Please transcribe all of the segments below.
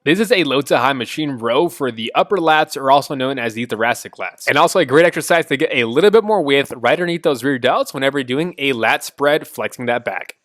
This is a low to high machine row for the upper lats, or also known as the thoracic lats. And also a great exercise to get a little bit more width right underneath those rear delts whenever you're doing a lat spread, flexing that back.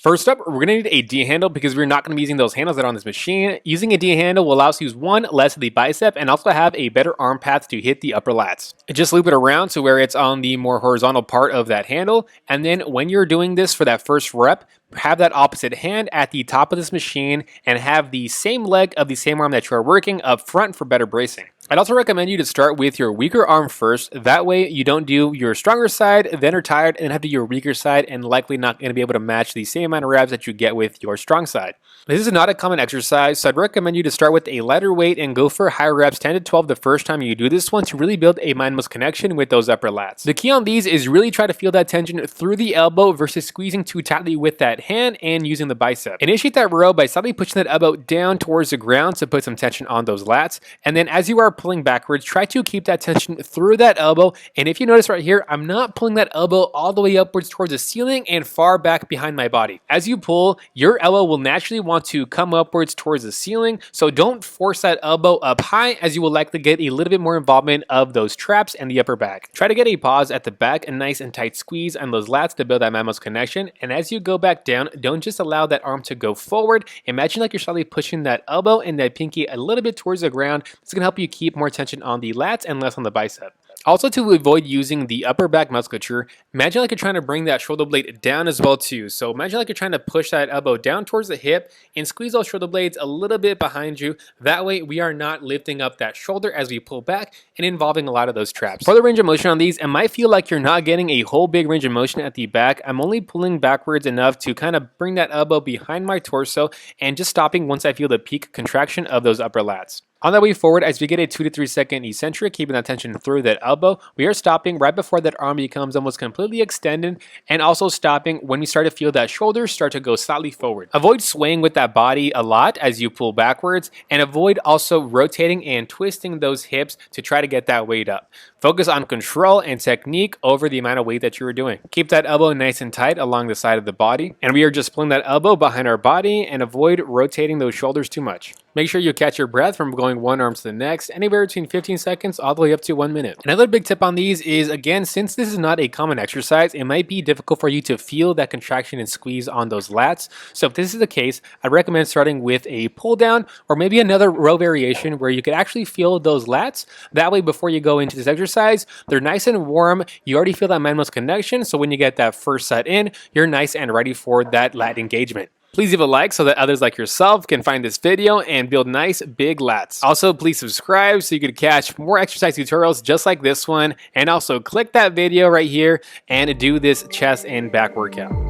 First up, we're going to need a D handle because we're not going to be using those handles that are on this machine. Using a D handle will allow us to use one, less of the bicep, and also have a better arm path to hit the upper lats. Just loop it around to where it's on the more horizontal part of that handle, and then when you're doing this for that first rep, have that opposite hand at the top of this machine and have the same leg of the same arm that you are working up front for better bracing. I'd also recommend you to start with your weaker arm first. That way you don't do your stronger side, then are tired, and have to do your weaker side and likely not going to be able to match the same amount of reps that you get with your strong side. This is not a common exercise, so I'd recommend you to start with a lighter weight and go for higher reps, 10 to 12 the first time you do this one, to really build a mind-muscle connection with those upper lats. The key on these is really try to feel that tension through the elbow versus squeezing too tightly with that hand and using the bicep. Initiate that row by slightly pushing that elbow down towards the ground to put some tension on those lats, and then as you are pulling backwards, try to keep that tension through that elbow. And if you notice right here, I'm not pulling that elbow all the way upwards towards the ceiling and far back behind my body. As you pull, your elbow will naturally want to come upwards towards the ceiling, so don't force that elbow up high, as you will likely get a little bit more involvement of those traps and the upper back. Try to get a pause at the back, a nice and tight squeeze on those lats to build that mind-muscle connection, and as you go back down, don't just allow that arm to go forward. Imagine like you're slightly pushing that elbow and that pinky a little bit towards the ground. It's going to help you keep more tension on the lats and less on the bicep. Also, to avoid using the upper back musculature, imagine like you're trying to bring that shoulder blade down as well too. So imagine like you're trying to push that elbow down towards the hip and squeeze those shoulder blades a little bit behind you. That way we are not lifting up that shoulder as we pull back and involving a lot of those traps. For the range of motion on these, it might feel like you're not getting a whole big range of motion at the back. I'm only pulling backwards enough to kind of bring that elbow behind my torso and just stopping once I feel the peak contraction of those upper lats. On that way forward, as we get a 2 to 3 second eccentric, keeping that tension through that elbow, we are stopping right before that arm becomes almost completely extended, and also stopping when we start to feel that shoulder start to go slightly forward. Avoid swaying with that body a lot as you pull backwards, and avoid also rotating and twisting those hips to try to get that weight up. Focus on control and technique over the amount of weight that you are doing. Keep that elbow nice and tight along the side of the body, and we are just pulling that elbow behind our body, and avoid rotating those shoulders too much. Make sure you catch your breath from going one arm to the next, anywhere between 15 seconds all the way up to 1 minute. Another big tip on these is, again, since this is not a common exercise, it might be difficult for you to feel that contraction and squeeze on those lats. So if this is the case, I recommend starting with a pull down or maybe another row variation where you can actually feel those lats. That way, before you go into this exercise, they're nice and warm. You already feel that mind-muscle connection. So when you get that first set in, you're nice and ready for that lat engagement. Please leave a like so that others like yourself can find this video and build nice big lats. Also, please subscribe so you can catch more exercise tutorials just like this one, and also click that video right here and do this chest and back workout.